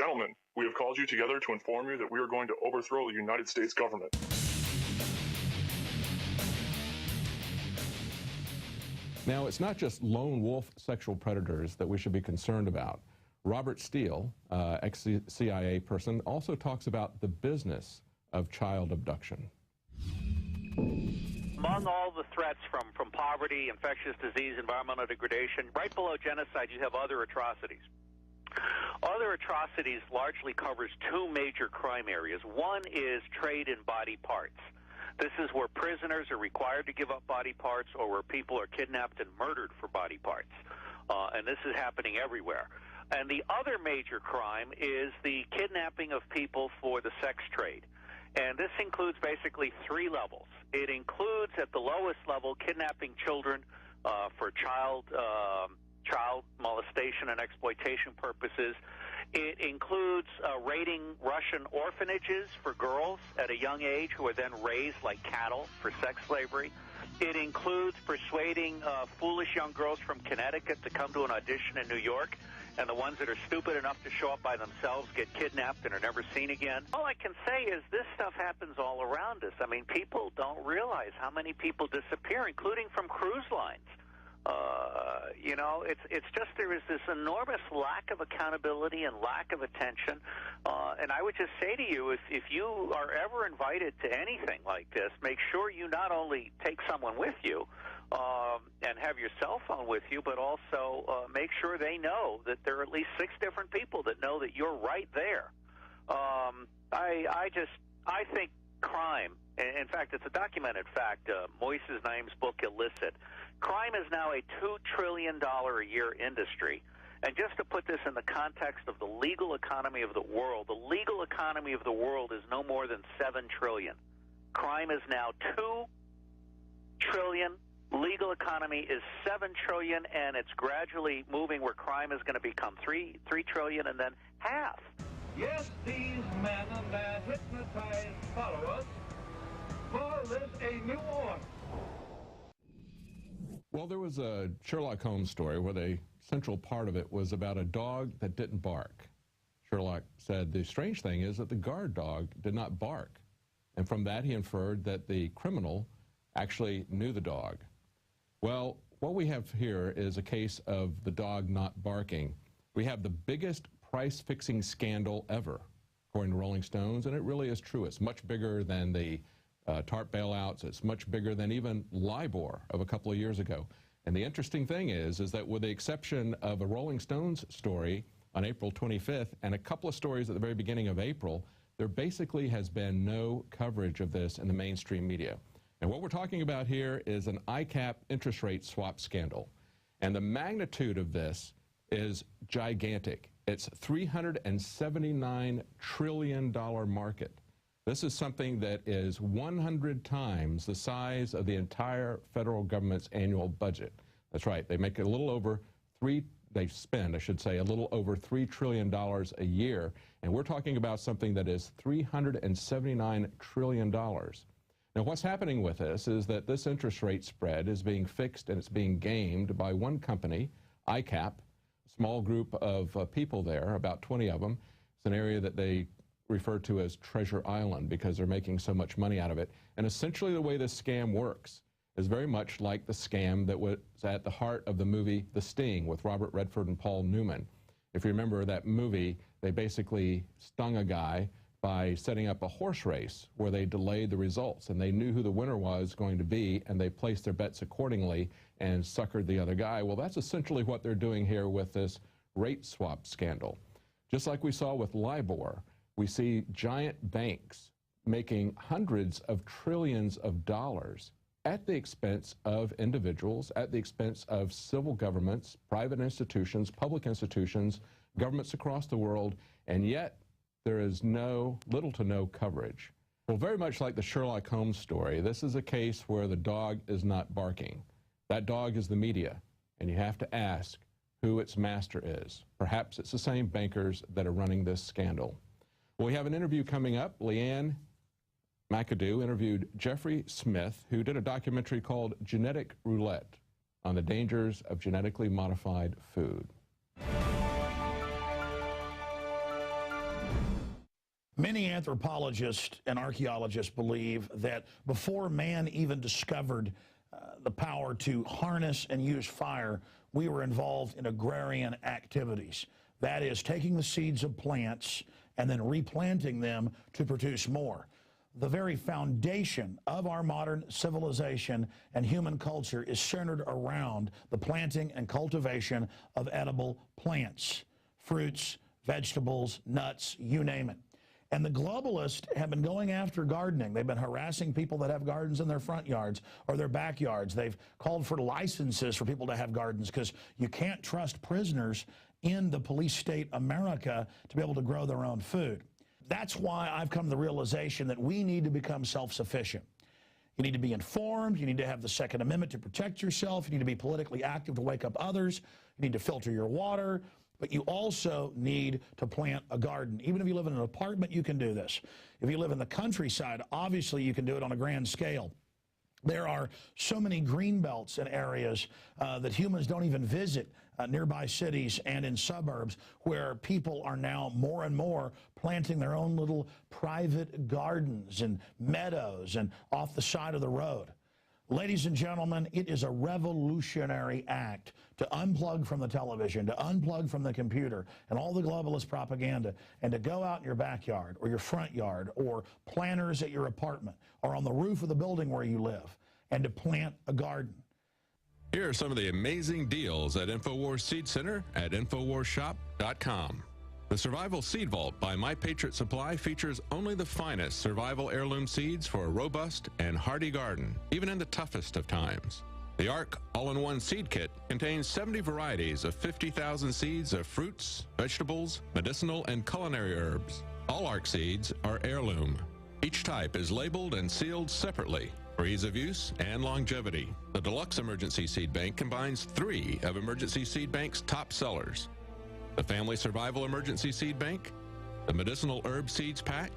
Gentlemen, we have called you together to inform you that we are going to overthrow the United States government. Now, it's not just lone wolf sexual predators that we should be concerned about. Robert Steele, ex-CIA person, also talks about the business of child abduction. Among all the threats from poverty, infectious disease, environmental degradation, right below genocide, you have other atrocities. Other atrocities largely covers two major crime areas. One is trade in body parts. This is where prisoners are required to give up body parts or where people are kidnapped and murdered for body parts. And this is happening everywhere. And the other major crime is the kidnapping of people for the sex trade. And this includes basically three levels. It includes, at the lowest level, kidnapping children for child molestation and exploitation purposes. It includes raiding Russian orphanages for girls at a young age who are then raised like cattle for sex slavery. It includes persuading foolish young girls from Connecticut to come to an audition in New York, and the ones that are stupid enough to show up by themselves get kidnapped and are never seen again. All I can say is this stuff happens all around us. I mean, people don't realize how many people disappear, including from cruise lines. You know, it's just there is this enormous lack of accountability and lack of attention. And I would just say to you, if you are ever invited to anything like this, make sure you not only take someone with you and have your cell phone with you, but also make sure they know that there are at least 6 different people that know that you're right there. I think crime, in fact, it's a documented fact, Moises Naim's book, Illicit, crime is now a $2 trillion a year industry. And just to put this in the context of the legal economy of the world, the legal economy of the world is no more than $7 trillion. Crime is now $2 trillion. Legal economy is $7 trillion, and it's gradually moving where crime is going to become $3 trillion and then half. Yes, these men and their hypnotized followers call this a new order. Well, there was a Sherlock Holmes story where the central part of it was about a dog that didn't bark. Sherlock said the strange thing is that the guard dog did not bark. And from that he inferred that the criminal actually knew the dog. Well, what we have here is a case of the dog not barking. We have the biggest price-fixing scandal ever, according to Rolling Stones, and it really is true. It's much bigger than the TARP bailouts. It's much bigger than even LIBOR of a couple of years ago. And the interesting thing is that with the exception of a Rolling Stones story on April 25th and a couple of stories at the very beginning of April, there basically has been no coverage of this in the mainstream media. And what we're talking about here is an ICAP interest rate swap scandal. And the magnitude of this is gigantic. It's a $379 trillion market. This is something that is 100 times the size of the entire federal government's annual budget. That's right. They make a little over they spend, I should say, a little over $3 trillion a year. And we're talking about something that is $379 trillion. Now, what's happening with this is that this interest rate spread is being fixed and it's being gamed by one company, ICAP, a small group of people there, about 20 of them. It's an area that they refer to as Treasure Island because they're making so much money out of it. And essentially the way this scam works is very much like the scam that was at the heart of the movie The Sting with Robert Redford and Paul Newman. If you remember that movie, they basically stung a guy by setting up a horse race where they delayed the results, and they knew who the winner was going to be, and they placed their bets accordingly and suckered the other guy. Well, that's essentially what they're doing here with this rate swap scandal. Just like we saw with LIBOR, we see giant banks making hundreds of trillions of dollars at the expense of individuals, at the expense of civil governments, private institutions, public institutions, governments across the world, and yet there is little to no coverage. Well, very much like the Sherlock Holmes story, this is a case where the dog is not barking. That dog is the media, and you have to ask who its master is. Perhaps it's the same bankers that are running this scandal. Well, we have an interview coming up. Leanne McAdoo interviewed Jeffrey Smith, who did a documentary called Genetic Roulette on the dangers of genetically modified food. Many anthropologists and archaeologists believe that before man even discovered the power to harness and use fire, we were involved in agrarian activities. That is, taking the seeds of plants and then replanting them to produce more. The very foundation of our modern civilization and human culture is centered around the planting and cultivation of edible plants, fruits, vegetables, nuts, you name it. And the globalists have been going after gardening. They've been harassing people that have gardens in their front yards or their backyards. They've called for licenses for people to have gardens because you can't trust prisoners in the police state America to be able to grow their own food. That's why I've come to the realization that we need to become self-sufficient. You need to be informed. You need to have the Second Amendment to protect yourself. You need to be politically active to wake up others. You need to filter your water. But you also need to plant a garden. Even if you live in an apartment, you can do this. If you live in the countryside, obviously you can do it on a grand scale. There are so many green belts and areas that humans don't even visit, nearby cities and in suburbs, where people are now more and more planting their own little private gardens and meadows and off the side of the road. Ladies and gentlemen, it is a revolutionary act to unplug from the television, to unplug from the computer and all the globalist propaganda, and to go out in your backyard or your front yard or planters at your apartment or on the roof of the building where you live, and to plant a garden. Here are some of the amazing deals at InfoWars Seed Center at InfoWarsShop.com. The Survival Seed Vault by My Patriot Supply features only the finest survival heirloom seeds for a robust and hardy garden, even in the toughest of times. The ARC All-in-One Seed Kit contains 70 varieties of 50,000 seeds of fruits, vegetables, medicinal, and culinary herbs. All ARC seeds are heirloom. Each type is labeled and sealed separately for ease of use and longevity. The Deluxe Emergency Seed Bank combines 3 of Emergency Seed Bank's top sellers: the Family Survival Emergency Seed Bank, the Medicinal Herb Seeds Pack,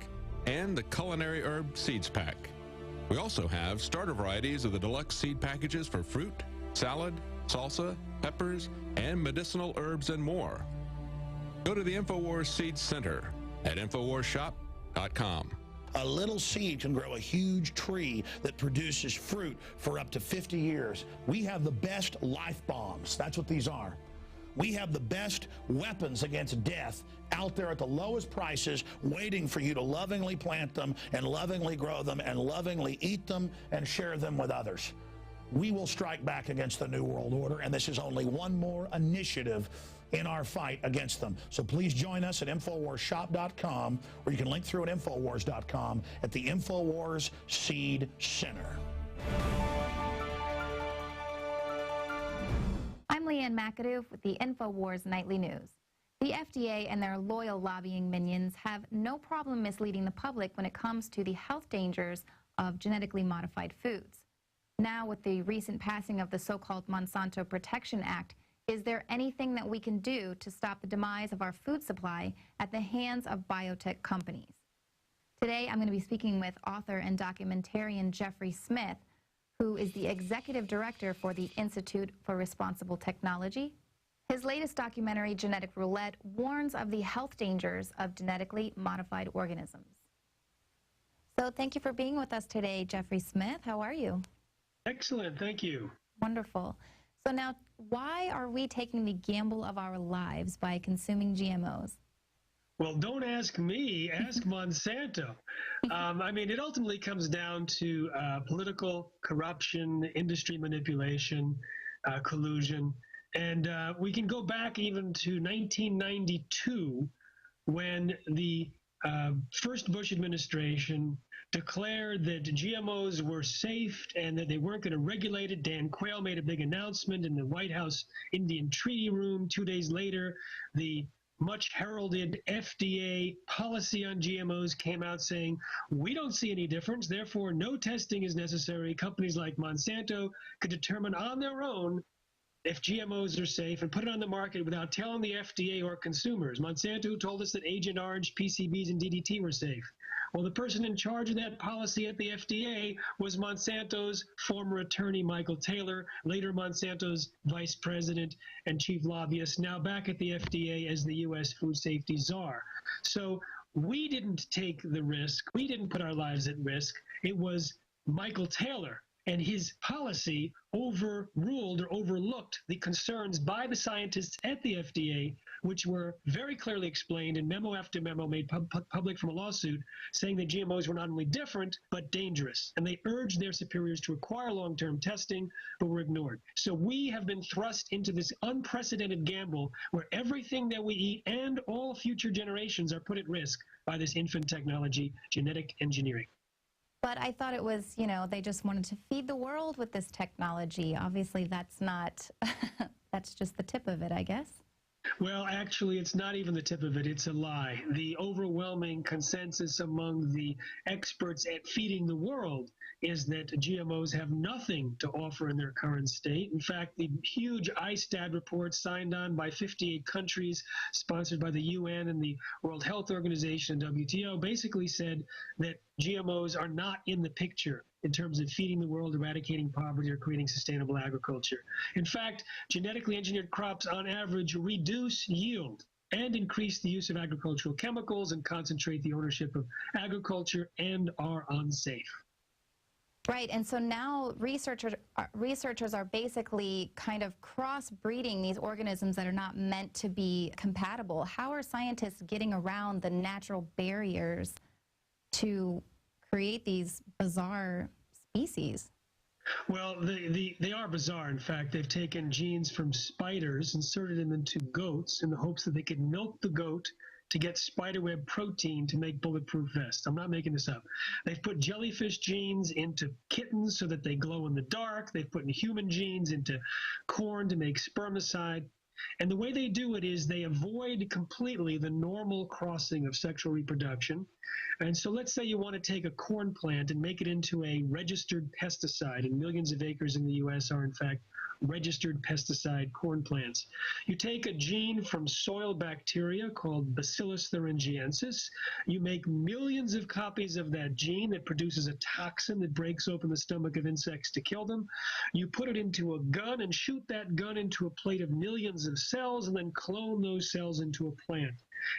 and the Culinary Herb Seeds Pack. We also have starter varieties of the deluxe seed packages for fruit, salad, salsa, peppers, and medicinal herbs and more. Go to the InfoWars Seed Center at InfoWarsShop.com. A little seed can grow a huge tree that produces fruit for up to 50 years. We have the best life bombs. That's what these are. We have the best weapons against death out there at the lowest prices, waiting for you to lovingly plant them and lovingly grow them and lovingly eat them and share them with others. We will strike back against the New World Order, and this is only one more initiative in our fight against them. So please join us at InfoWarsShop.com, or you can link through at Infowars.com at the InfoWars Seed Center. I'm Leanne McAdoo with the InfoWars Nightly News. The FDA and their loyal lobbying minions have no problem misleading the public when it comes to the health dangers of genetically modified foods. Now, with the recent passing of the so-called Monsanto Protection Act, is there anything that we can do to stop the demise of our food supply at the hands of biotech companies? Today, I'm going to be speaking with author and documentarian Jeffrey Smith, who is the executive director for the Institute for Responsible Technology. His latest documentary, Genetic Roulette, warns of the health dangers of genetically modified organisms. So thank you for being with us today, Jeffrey Smith. How are you? Excellent, thank you. Wonderful. So now, why are we taking the gamble of our lives by consuming GMOs? Well, don't ask me, ask Monsanto. I mean, it ultimately comes down to political corruption, industry manipulation, collusion. And we can go back even to 1992, when the first Bush administration declared that GMOs were safe and that they weren't going to regulate it. Dan Quayle made a big announcement in the White House Indian Treaty Room. 2 days later, the much heralded FDA policy on GMOs came out saying, we don't see any difference, therefore no testing is necessary. Companies like Monsanto could determine on their own if GMOs are safe and put it on the market without telling the FDA or consumers. Monsanto told us that Agent Orange, PCBs, and DDT were safe. Well, the person in charge of that policy at the FDA was Monsanto's former attorney, Michael Taylor, later Monsanto's vice president and chief lobbyist, now back at the FDA as the U.S. food safety czar. So we didn't take the risk. We didn't put our lives at risk. It was Michael Taylor and his policy overruled or overlooked the concerns by the scientists at the FDA, which were very clearly explained in memo after memo made public from a lawsuit, saying that GMOs were not only different, but dangerous. And they urged their superiors to require long-term testing, but were ignored. So we have been thrust into this unprecedented gamble where everything that we eat and all future generations are put at risk by this infant technology, genetic engineering. But I thought it was, you know, they just wanted to feed the world with this technology. Obviously, that's not, that's just the tip of it, I guess. Well, actually, it's not even the tip of it. It's a lie. The overwhelming consensus among the experts at feeding the world is that GMOs have nothing to offer in their current state. In fact, the huge ISTAD report signed on by 58 countries, sponsored by the UN and the World Health Organization and WTO, basically said that GMOs are not in the picture in terms of feeding the world, eradicating poverty, or creating sustainable agriculture. In fact, genetically engineered crops on average reduce yield and increase the use of agricultural chemicals and concentrate the ownership of agriculture and are unsafe. Right, and so now researchers are basically kind of crossbreeding these organisms that are not meant to be compatible. How are scientists getting around the natural barriers to create these bizarre species? Well, they are bizarre. In fact, they've taken genes from spiders, inserted them into goats in the hopes that they could milk the goat to get spiderweb protein to make bulletproof vests. I'm not making this up. They've put jellyfish genes into kittens so that they glow in the dark. They've put human genes into corn to make spermicide. And the way they do it is they avoid completely the normal crossing of sexual reproduction. And so let's say you want to take a corn plant and make it into a registered pesticide, and millions of acres in the U.S. are, in fact, registered pesticide corn plants. You take a gene from soil bacteria called Bacillus thuringiensis. You make millions of copies of that gene that produces a toxin that breaks open the stomach of insects to kill them. You put it into a gun and shoot that gun into a plate of millions of cells and then clone those cells into a plant.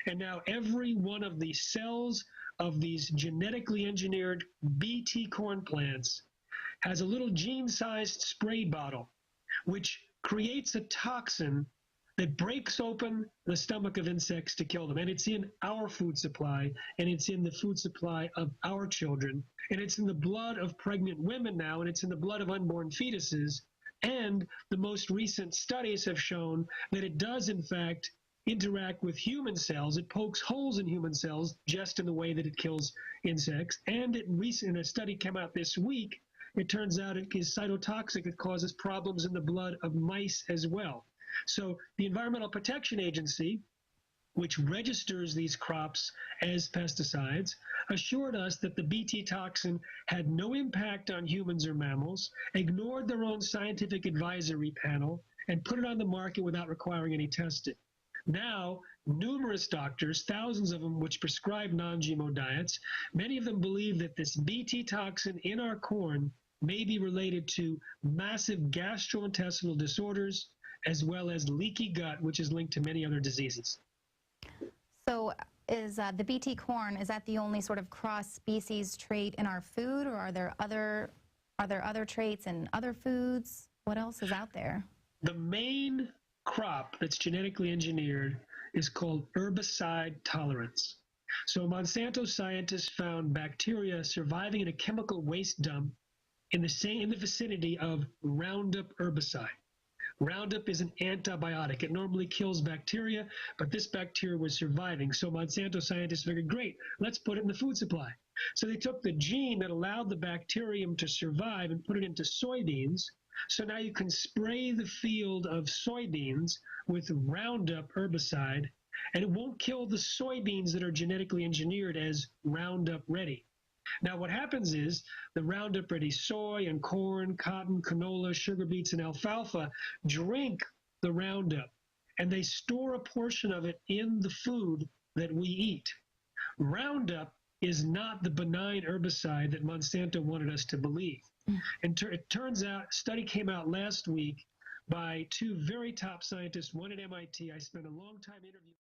And now every one of the cells of these genetically engineered BT corn plants has a little gene-sized spray bottle which creates a toxin that breaks open the stomach of insects to kill them. And it's in our food supply, and it's in the food supply of our children, and it's in the blood of pregnant women now, and it's in the blood of unborn fetuses. And the most recent studies have shown that it does, in fact, interact with human cells. It pokes holes in human cells just in the way that it kills insects. And in a study came out this week, it turns out it is cytotoxic. It causes problems in the blood of mice as well. So the Environmental Protection Agency, which registers these crops as pesticides, assured us that the BT toxin had no impact on humans or mammals, ignored their own scientific advisory panel, and put it on the market without requiring any testing. Now, numerous doctors, thousands of them, which prescribe non-GMO diets, many of them believe that this BT toxin in our corn may be related to massive gastrointestinal disorders, as well as leaky gut, which is linked to many other diseases. So is the BT corn, is that the only sort of cross-species trait in our food, or are there other traits in other foods? What else is out there? The main crop that's genetically engineered is called herbicide tolerance. So Monsanto scientists found bacteria surviving in a chemical waste dump in the vicinity of Roundup herbicide. Roundup is an antibiotic. It normally kills bacteria, but this bacteria was surviving. So Monsanto scientists figured, great, let's put it in the food supply. So they took the gene that allowed the bacterium to survive and put it into soybeans. So now you can spray the field of soybeans with Roundup herbicide, and it won't kill the soybeans that are genetically engineered as Roundup ready. Now what happens is the Roundup ready soy and corn, cotton, canola, sugar beets, and alfalfa drink the Roundup, and they store a portion of it in the food that we eat. Roundup is not the benign herbicide that Monsanto wanted us to believe. And it turns out, a study came out last week by two very top scientists, one at MIT. I spent a long time interviewing